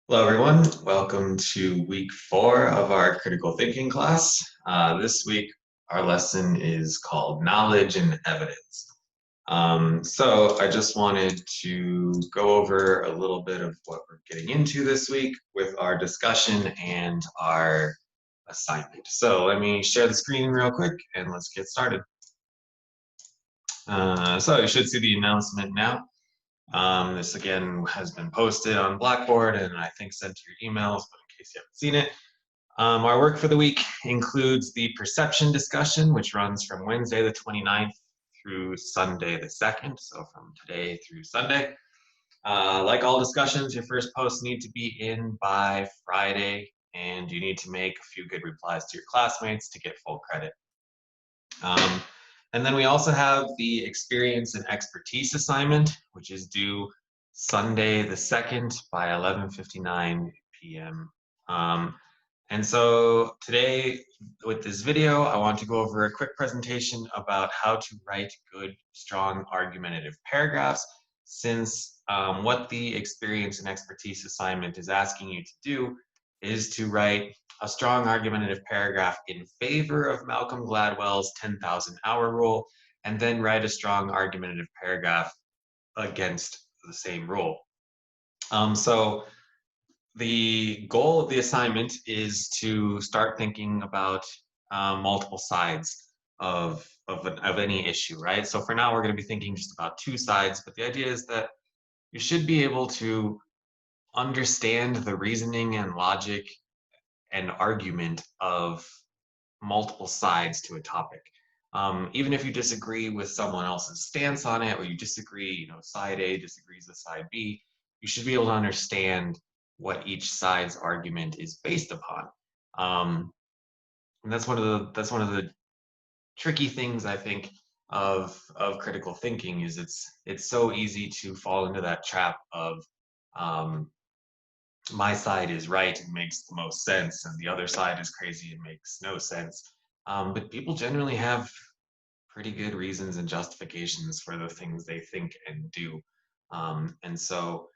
Hello, everyone. Welcome to week 4 of our critical thinking class. This week, our lesson is called Knowledge and Evidence. So I just wanted to go over a little bit of what we're getting into this week with our discussion and our assignment. So let me share the screen real quick and let's get started. So you should see the announcement now. This again has been posted on Blackboard and I think sent to your emails, but in case you haven't seen it. Our work for the week includes the perception discussion, which runs from Wednesday the 29th through Sunday the 2nd, so from today through Sunday. Like all discussions, your first posts need to be in by Friday, and you need to make a few good replies to your classmates to get full credit. Um, and then we also have the experience and expertise assignment, which is due Sunday the 2nd by 11:59 p.m. And so today with this video, I want to go over a quick presentation about how to write good, strong, argumentative paragraphs, since what the experience and expertise assignment is asking you to do is to write a strong argumentative paragraph in favor of Malcolm Gladwell's 10,000 hour rule, and then write a strong argumentative paragraph against the same rule. So the goal of the assignment is to start thinking about multiple sides of any issue, right? So for now, we're going to be thinking just about two sides, but the idea is that you should be able to understand the reasoning and logic and argument of multiple sides to a topic. Even if you disagree with someone else's stance on it, or you disagree, side A disagrees with side B, you should be able to understand what each side's argument is based upon. And that's one of the tricky things I think of critical thinking is it's so easy to fall into that trap of my side is right and makes the most sense, and the other side is crazy and makes no sense. But people generally have pretty good reasons and justifications for the things they think and do. And so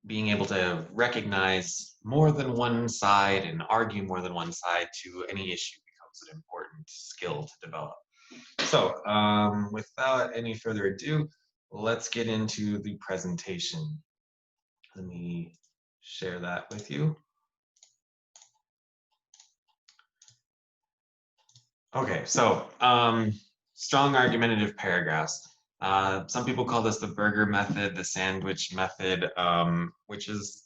being able to recognize more than one side and argue more than one side to any issue becomes an important skill to develop. So without any further ado, let's get into the presentation. Let me share that with you. Okay, so strong argumentative paragraphs. Some people call this the burger method, the sandwich method, which is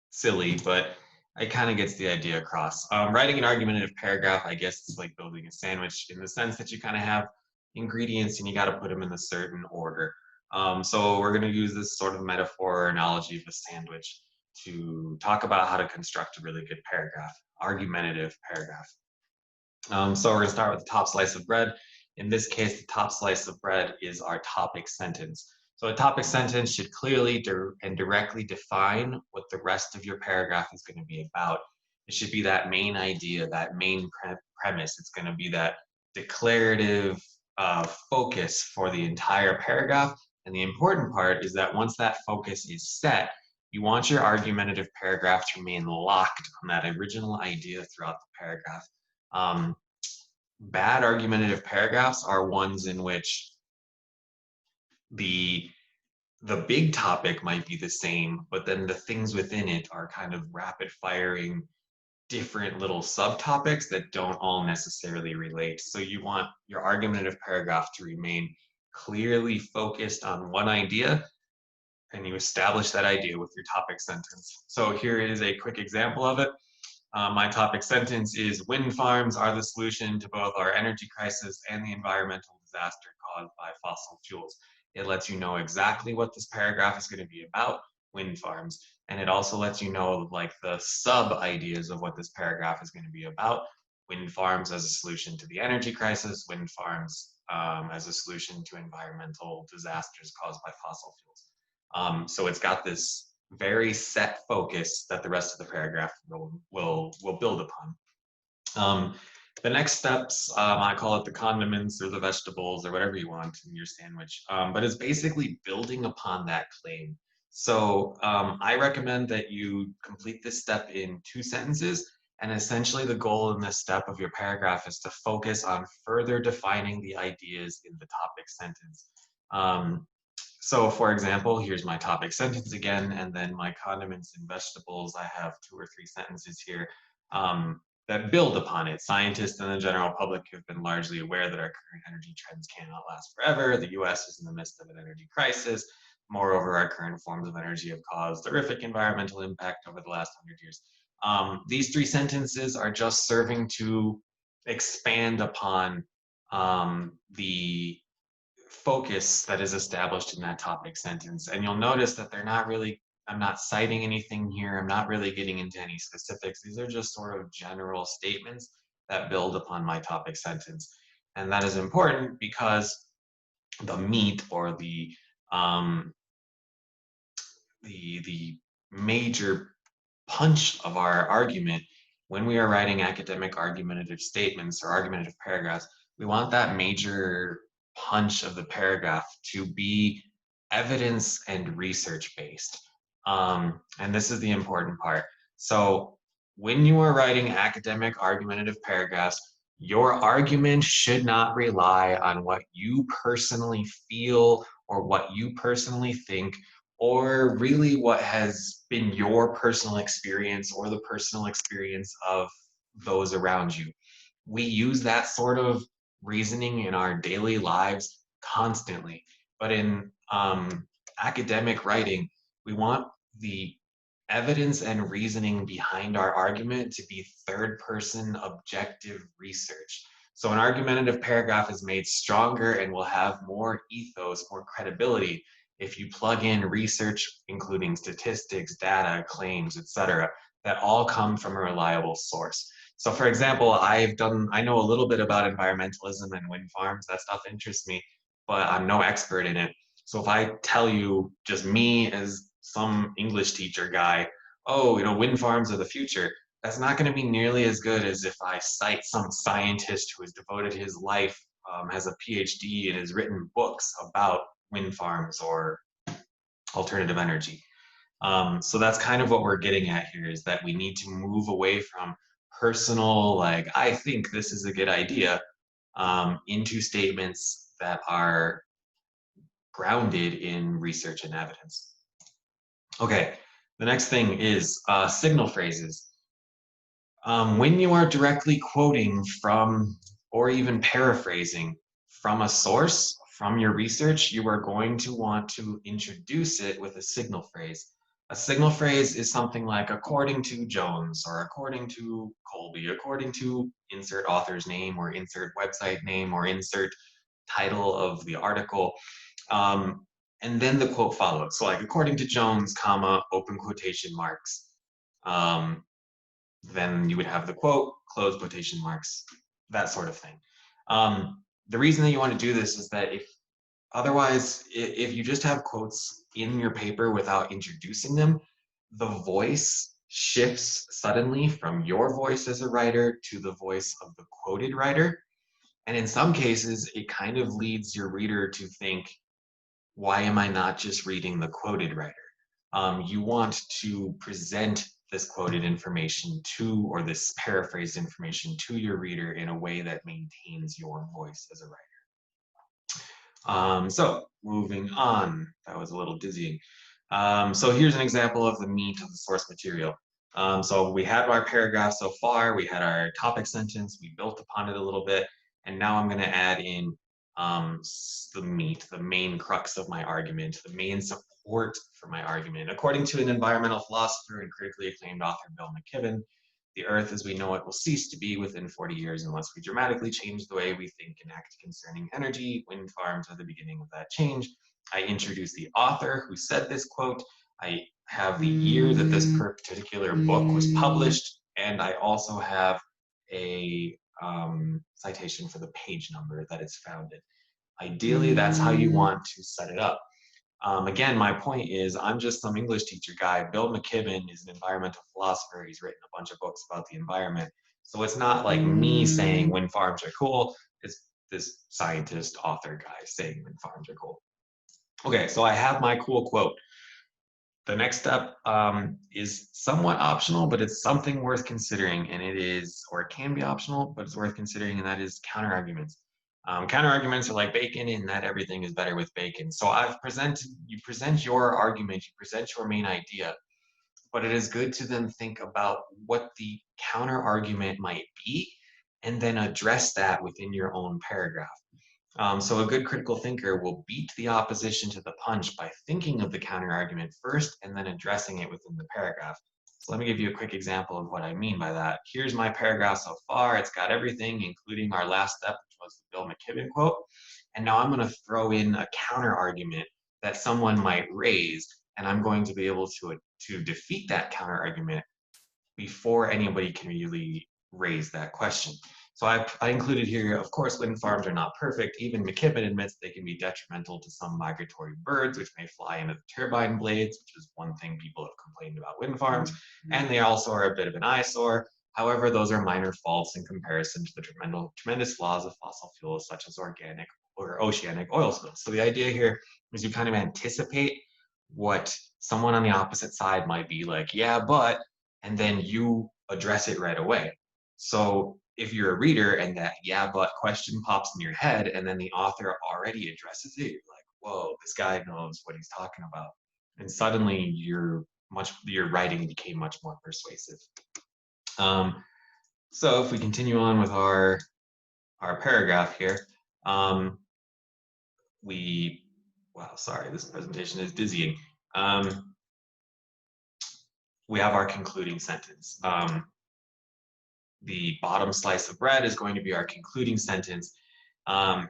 silly, but it kind of gets the idea across. Writing an argumentative paragraph, I guess it's like building a sandwich in the sense that you kind of have ingredients and you got to put them in a certain order. So we're going to use this sort of metaphor or analogy of a sandwich to talk about how to construct a really good paragraph, argumentative paragraph. So we're going to start with the top slice of bread. In this case, the top slice of bread is our topic sentence. So a topic sentence should clearly and directly define what the rest of your paragraph is going to be about. It should be that main idea, that main premise. It's going to be that declarative focus for the entire paragraph. And the important part is that once that focus is set, you want your argumentative paragraph to remain locked on that original idea throughout the paragraph. Bad argumentative paragraphs are ones in which the big topic might be the same, but then the things within it are kind of rapid firing different little subtopics that don't all necessarily relate. So you want your argumentative paragraph to remain clearly focused on one idea, and you establish that idea with your topic sentence. So here is a quick example of it. My topic sentence is wind farms are the solution to both our energy crisis and the environmental disaster caused by fossil fuels. It lets you know exactly what this paragraph is going to be about, wind farms. And it also lets you know like the sub ideas of what this paragraph is going to be about. Wind farms as a solution to the energy crisis, wind farms as a solution to environmental disasters caused by fossil fuels. So it's got this very set focus that the rest of the paragraph will build upon. The next steps, I call it the condiments or the vegetables or whatever you want in your sandwich, but it's basically building upon that claim. So I recommend that you complete this step in 2 sentences. And essentially the goal in this step of your paragraph is to focus on further defining the ideas in the topic sentence. Um, so for example, here's my topic sentence again, and then my condiments and vegetables. I have 2 or 3 sentences here that build upon it. Scientists and the general public have been largely aware that our current energy trends cannot last forever. The US is in the midst of an energy crisis. Moreover, our current forms of energy have caused horrific environmental impact over the last 100 years. These 3 sentences are just serving to expand upon the focus that is established in that topic sentence. And you'll notice that they're not really, I'm not citing anything here. I'm not really getting into any specifics. These are just sort of general statements that build upon my topic sentence. And that is important because the meat or um, the major punch of our argument when we are writing academic argumentative statements or argumentative paragraphs, we want that major punch of the paragraph to be evidence and research based. And this is the important part. So when you are writing academic argumentative paragraphs, your argument should not rely on what you personally feel or what you personally think, or really what has been your personal experience or the personal experience of those around you. We use that sort of reasoning in our daily lives constantly, but in academic writing, we want the evidence and reasoning behind our argument to be third person objective research. So an argumentative paragraph is made stronger and will have more ethos, more credibility if you plug in research, including statistics, data, claims, etc., that all come from a reliable source. So for example, I know a little bit about environmentalism and wind farms. That stuff interests me, but I'm no expert in it. So if I tell you, just me as some English teacher guy, oh, wind farms are the future, that's not going to be nearly as good as if I cite some scientist who has devoted his life, has a PhD, and has written books about wind farms or alternative energy. So that's kind of what we're getting at here, is that we need to move away from personal, like, I think this is a good idea, into statements that are grounded in research and evidence. Okay, the next thing is signal phrases. When you are directly quoting from or even paraphrasing from a source, from your research, you are going to want to introduce it with a signal phrase. A signal phrase is something like according to Jones, or according to Colby, according to insert author's name or insert website name or insert title of the article. And then the quote follows. So like according to Jones, comma, open quotation marks. Then you would have the quote, close quotation marks, that sort of thing. The reason that you want to do this is that if you just have quotes in your paper without introducing them, the voice shifts suddenly from your voice as a writer to the voice of the quoted writer. And in some cases, it kind of leads your reader to think, why am I not just reading the quoted writer? You want to present this quoted information to, or this paraphrased information to your reader in a way that maintains your voice as a writer. So moving on, that was a little dizzying. So here's an example of the meat of the source material. So we had our paragraph so far, we had our topic sentence, we built upon it a little bit, and now I'm going to add in the meat, the main crux of my argument, the main support for my argument. According to an environmental philosopher and critically acclaimed author, Bill McKibben, the Earth as we know it will cease to be within 40 years unless we dramatically change the way we think and act concerning energy. Wind farms are the beginning of that change. I introduce the author who said this quote. I have the year that this particular book was published, and I also have a citation for the page number that it's founded. Ideally, that's how you want to set it up. Again, my point is I'm just some English teacher guy. Bill McKibben is an environmental philosopher. He's written a bunch of books about the environment. So it's not like me saying wind farms are cool. It's this scientist, author guy saying wind farms are cool. Okay, so I have my cool quote. The next step is somewhat optional, but it's something worth considering, and it is, or it can be optional, but it's worth considering, and that is counterarguments. Counterarguments are like bacon in that everything is better with bacon. So you present your argument, you present your main idea, but it is good to then think about what the counter argument might be and then address that within your own paragraph. So a good critical thinker will beat the opposition to the punch by thinking of the counter argument first and then addressing it within the paragraph. So let me give you a quick example of what I mean by that. Here's my paragraph so far. It's got everything, including our last step, which was the Bill McKibben quote. And now I'm going to throw in a counter argument that someone might raise, and I'm going to be able to defeat that counter argument before anybody can really raise that question. So I included here, of course, wind farms are not perfect. Even McKibben admits they can be detrimental to some migratory birds, which may fly into the turbine blades, which is one thing people have complained about wind farms. And they also are a bit of an eyesore. However, those are minor faults in comparison to the tremendous flaws of fossil fuels, such as organic or oceanic oil spills. So the idea here is you kind of anticipate what someone on the opposite side might be like, yeah, but, and then you address it right away. So if you're a reader and that yeah but question pops in your head and then the author already addresses it, you're like, whoa, this guy knows what he's talking about. And suddenly your writing became much more persuasive. So if we continue on with our paragraph here, wow, sorry, this presentation is dizzying. We have our concluding sentence. The bottom slice of bread is going to be our concluding sentence. A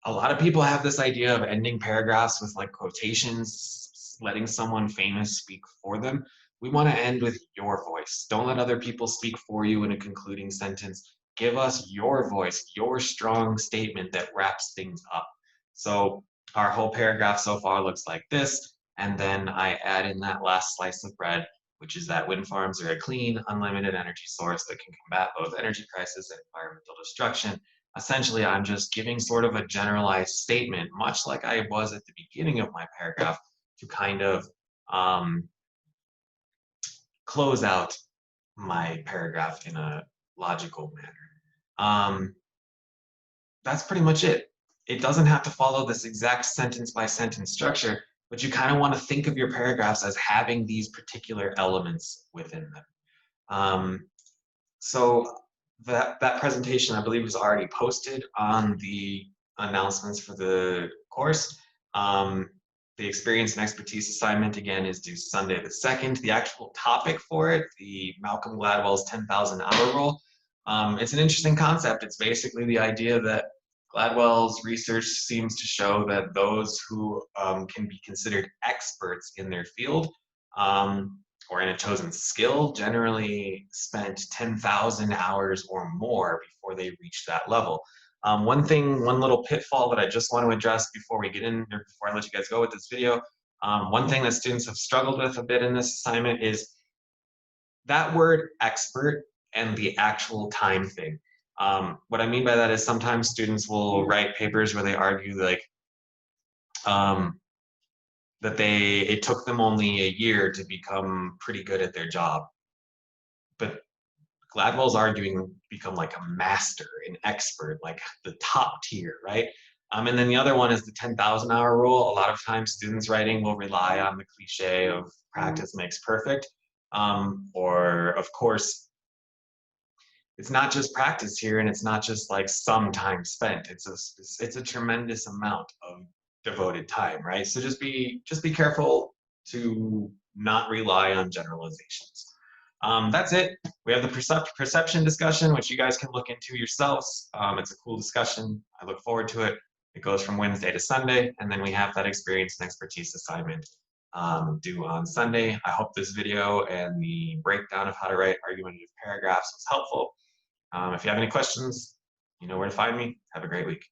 lot of people have this idea of ending paragraphs with like quotations, letting someone famous speak for them. We want to end with your voice. Don't let other people speak for you in a concluding sentence. Give us your voice, your strong statement that wraps things up. So our whole paragraph so far looks like this, and then I add in that last slice of bread, which is that wind farms are a clean, unlimited energy source that can combat both energy crisis and environmental destruction. Essentially, I'm just giving sort of a generalized statement, much like I was at the beginning of my paragraph, to kind of close out my paragraph in a logical manner. That's pretty much it. It doesn't have to follow this exact sentence by sentence structure, but you kind of want to think of your paragraphs as having these particular elements within them. So that presentation, I believe, was already posted on the announcements for the course. The experience and expertise assignment, again, is due Sunday the 2nd. The actual topic for it, the Malcolm Gladwell's 10,000 hour rule, it's an interesting concept. It's basically the idea that Gladwell's research seems to show that those who can be considered experts in their field or in a chosen skill generally spent 10,000 hours or more before they reach that level. One little pitfall that I just want to address before we get in, or before I let you guys go with this video, one thing that students have struggled with a bit in this assignment is that word expert and the actual time thing. What I mean by that is sometimes students will write papers where they argue like that it took them only a year to become pretty good at their job. But Gladwell's arguing become like a master, an expert, like the top tier, right? And then the other one is the 10,000 hour rule. A lot of times students writing will rely on the cliche of practice makes perfect. Or of course, it's not just practice here, and it's not just like some time spent. It's a tremendous amount of devoted time, right? So just be careful to not rely on generalizations. That's it. We have the perception discussion, which you guys can look into yourselves. It's a cool discussion. I look forward to it. It goes from Wednesday to Sunday, and then we have that experience and expertise assignment due on Sunday. I hope this video and the breakdown of how to write argumentative paragraphs was helpful. If you have any questions, you know where to find me. Have a great week.